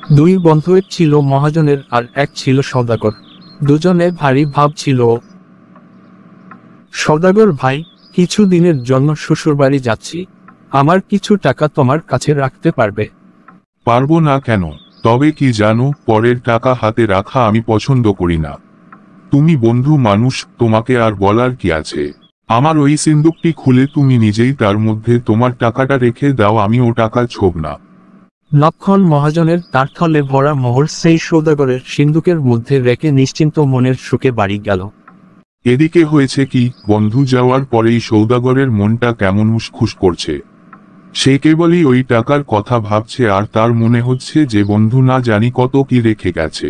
দুই বন্ধু, এক ছিল মহাজনের আর এক ছিল সওদাগর। দুজনে ভারী ভাব ছিল। সওদাগর: ভাই, কিছু দিনের জন্য শ্বশুরবাড়ি যাচ্ছি, আমার কিছু টাকা তোমার কাছে রাখতে পারবে? পারবো না কেন? তবে কি জানো, পরের টাকা হাতে রাখা আমি পছন্দ করি না। তুমি বন্ধু মানুষ, তোমাকে আর বলার কি আছে। আমার ওই সিন্দুকটি খুলে তুমি নিজেই তার মধ্যে তোমার টাকাটা রেখে দাও, আমি ও টাকা ছোব না। লক্ষণ মহাজনের তার থলে ভরা মোহর সেই সওদাগরের সিন্দুকের মধ্যে রেখে নিশ্চিন্ত মনের সুখে বাড়ি গেল। এদিকে হয়েছে কি, বন্ধু যাওয়ার পরেই সওদাগরের মনটা কেমন উসখুস করছে। সে কেবলই ওই টাকার কথা ভাবছে আর তার মনে হচ্ছে যে বন্ধু না জানি কত কি রেখে গেছে,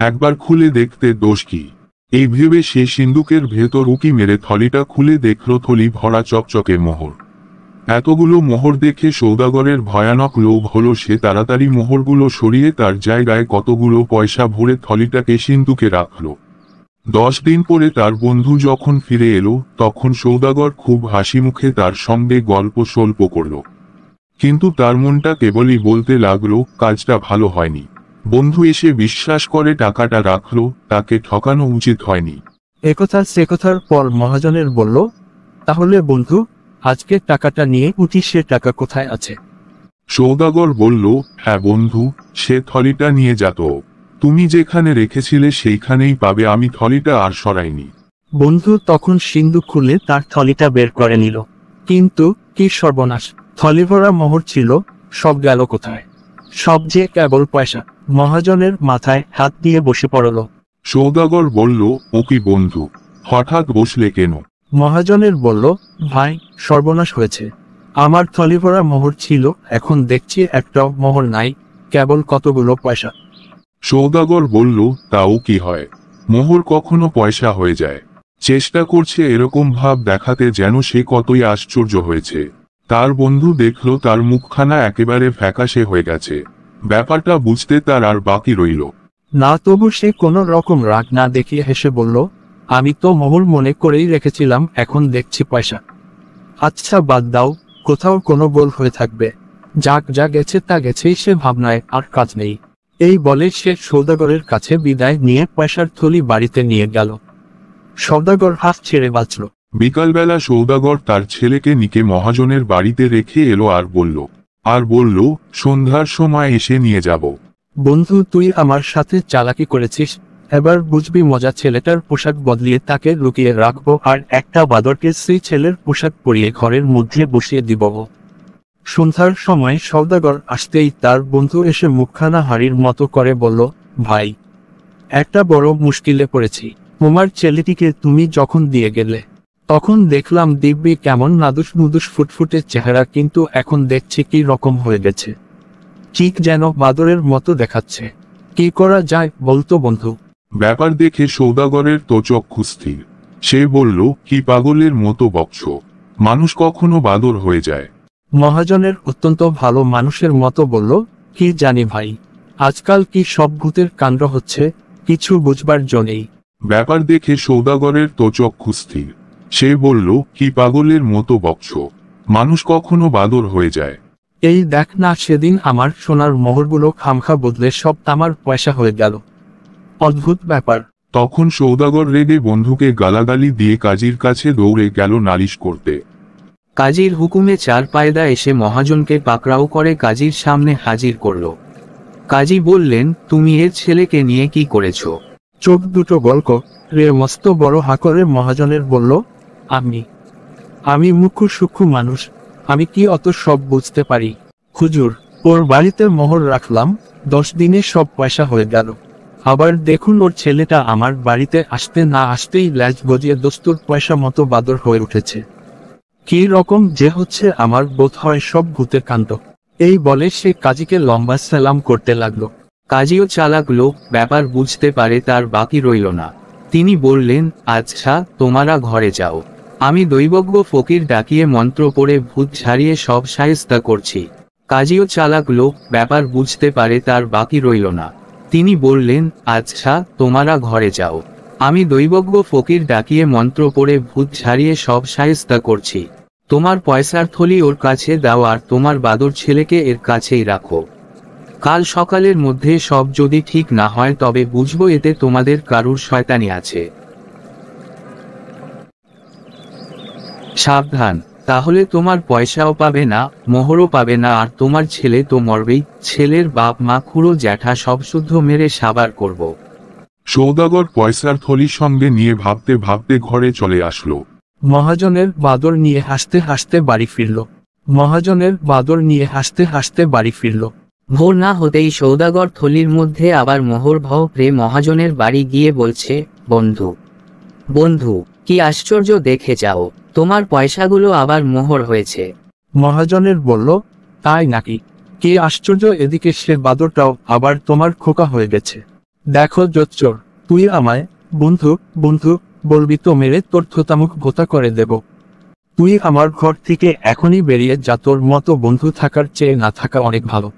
একবার খুলে দেখতে দোষ কি। এই ভেবে সে সিন্দুকের ভেতর উকি মেরে থলিটা খুলে দেখল থলি ভরা চকচকে মোহর। এতগুলো মোহর দেখে সওদাগরের ভয়ানক লোভ হলো। সে তাড়াতাড়ি মোহরগুলো সরিয়ে তার জায়গায় কতগুলো পয়সা ভরে থলিটাকে সিন্দুকে রাখল। 10 দিন পরে তার বন্ধু যখন ফিরে এলো, তখন সওদাগর খুব হাসি মুখে তার সঙ্গে গল্প সল্প করল। কিন্তু তার মনটা কেবলই বলতে লাগলো, কাজটা ভালো হয়নি। বন্ধু এসে বিশ্বাস করে টাকাটা রাখলো, তাকে ঠকানো উচিত হয়নি। একথা সেকথার পর মহাজনের বলল, তাহলে বন্ধু, আজকে টাকাটা নিয়ে উঠি, সে টাকা কোথায় আছে? সওদাগর বলল, হ্যাঁ বন্ধু, সে থলিটা নিয়ে যাত। তুমি যেখানে রেখেছিলে সেইখানেই পাবে, আমি থলিটা আর সরাইনি। বন্ধু তখন সিন্দুক খুলে তার থলিটা বের করে নিল। কিন্তু কি সর্বনাশ! থলি ভরা মোহর ছিল, সব গেল কোথায়? সব যে কেবল পয়সা! মহাজনের মাথায় হাত দিয়ে বসে পড়ল। সওদাগর বলল, ও কি বন্ধু, হঠাৎ বসলে কেন? মহাজনের বলল, ভাই, সর্বনাশ হয়েছে। আমার থলি ভরা মোহর ছিল, এখন দেখছি একটাও মোহর নাই, কেবল কতগুলো পয়সা। সওদাগর বলল, তাও কি হয়? মোহর কখনো পয়সা হয়ে যায়? চেষ্টা করছে এরকম ভাব দেখাতে যেন সে কতই আশ্চর্য হয়েছে। তার বন্ধু দেখল তার মুখখানা একেবারে ফ্যাকাশে হয়ে গেছে। ব্যাপারটা বুঝতে তার আর বাকি রইল না, তবু সে কোনো রকম রাগ না দেখিয়ে হেসে বলল, আমি তো মোহর মনে করেই রেখেছিলাম, এখন দেখছি পয়সা। আচ্ছা বাদ দাও, কোথাও কোনো গোল হয়ে থাকবে। যাক, যা গেছে তা গেছেই, সে ভাবনায় আর কাজ নেই। এই বলে সে সওদাগরের কাছে বিদায় নিয়ে পয়সার থলি বাড়িতে নিয়ে গেল। সওদাগর হাফ ছেড়ে বাঁচল। বিকালবেলা সওদাগর তার ছেলেকে নিকে মহাজনের বাড়িতে রেখে এলো আর বলল, সন্ধ্যার সময় এসে নিয়ে যাব। বন্ধু, তুই আমার সাথে চালাকি করেছিস, এবার বুঝবি মজা। ছেলেটার পোশাক বদলিয়ে তাকে লুকিয়ে রাখবো আর একটা বাদরকে সেই ছেলের পোশাক পরিয়ে ঘরের মধ্যে বসিয়ে দিব। সন্ধ্যার সময় সওদাগর আসতেই তার বন্ধু এসে মুখখানা হাড়ির মতো করে বলল, ভাই, একটা বড় মুশকিলে পড়েছি। তোমার ছেলেটিকে তুমি যখন দিয়ে গেলে, তখন দেখলাম দিব্যি কেমন নাদুস নুদুস ফুটফুটে চেহারা, কিন্তু এখন দেখছি কি রকম হয়ে গেছে, ঠিক যেন বাদরের মতো দেখাচ্ছে। কি করা যায় বলতো বন্ধু? ব্যাপার দেখে সওদাগরের তো চক্ষু স্থির। সে বলল, কি পাগলের মতো বকছো? মানুষ কখনো বাদর হয়ে যায়? মহাজনের অত্যন্ত ভালো মানুষের মতো বলল, কি জানি ভাই, আজকাল কি সব ভূতের কাণ্ড হচ্ছে, কিছু বুঝবার জো নেই। ব্যাপার দেখে সওদাগরের তো চক্ষু স্থির। সে বলল, কি পাগলের মতো বকছো? মানুষ কখনো বাদর হয়ে যায়? এই দেখ না, সেদিন আমার সোনার মোহরগুলো খামখা বদলে সব তামার পয়সা হয়ে গেল। অদ্ভুত ব্যাপার। তখন সওদাগর রেগে বন্ধুকে গালাগালি দিয়ে কাজীর কাছে দৌড়ে গেল নালিশ করতে। কাজীর হুকুমে চার পায়দা এসে মহাজনকে পাকড়াও করে কাজীর সামনে হাজির করল। কাজী বললেন, তুমি এর ছেলেকে নিয়ে কি করেছো? চোখ দুটো গল্ক রে মস্ত বড় হাকরে মহাজনের বলল, আমি মুখ্য সূক্ষ্ম মানুষ, আমি কি অত সব বুঝতে পারি? হুজুর, ওর বাড়িতে মোহর রাখলাম, 10 দিনে সব পয়সা হয়ে গেল। আবার দেখুন, ওর ছেলেটা আমার বাড়িতে আসতে না আসতেই ল্যাজ গজিয়ে দস্তুর পয়সা মতো বাদর হয়ে উঠেছে। কি রকম যে হচ্ছে আমার বোধ হয় সব ভূতের কাণ্ড। এই বলে সে কাজীকে লম্বা সালাম করতে লাগলো। কাজীও চালাক লোক, ব্যাপার বুঝতে পারে তার বাকি রইল না। তিনি বললেন, আচ্ছা, তোমরা ঘরে যাও, আমি দৈবজ্ঞ ফকির ডাকিয়ে মন্ত্র পড়ে ভূত ঝাড়িয়ে সব শায়েস্তা করছি। কাজীও চালাক লোক, ব্যাপার বুঝতে পারে তার বাকি রইল না। তিনি বললেন, আচ্ছা, তোমরা ঘরে যাও, আমি দৈবজ্ঞ ফকির ডাকিয়ে মন্ত্র পড়ে ভূত ঝাড়িয়ে সব শায়েস্তা করছি। তোমার পয়সার থলি ওর কাছে দাও আর তোমার বাদর ছেলেকে এর কাছেই রাখো। কাল সকালের মধ্যে সব যদি ঠিক না হয় তবে বুঝবো এতে তোমাদের কারুর শয়তানি আছে। সাবধান, তাহলে তোমার পয়সাও পাবে না, মোহরও পাবে না, আর তোমার ছেলে তো মরবেই। ছেলের বাপ মা খুড়ো জ্যাঠা সব শুদ্ধ মেরে সাবার করব। সৌদাগর পয়সার থলি সঙ্গে নিয়ে ভাবতে ভাবতে ঘরে চলে আসলো। মহাজনের বাদর নিয়ে হাসতে হাসতে বাড়ি ফিরল। মহাজনের বাদর নিয়ে হাসতে হাসতে বাড়ি ফিরল। ভোর না হতেই সৌদাগর থলির মধ্যে আবার মোহর ভরে মহাজনের বাড়ি গিয়ে বলছে, বন্ধু বন্ধু, কি আশ্চর্য, দেখে যাও, তোমার পয়সাগুলো আবার মোহর হয়েছে। মহাজনের বলল, তাই নাকি? কি আশ্চর্য, এদিকে সে বাদরটাও আবার তোমার খোকা হয়ে গেছে। দেখো জোচ্চোর, তুই আমায় বন্ধু বন্ধু বলবি তো মেরে তোর থোতামুখ ভোতা করে দেব। তুই আমার ঘর থেকে এখনই বেরিয়ে যা, তোর মতো বন্ধু থাকার চেয়ে না থাকা অনেক ভালো।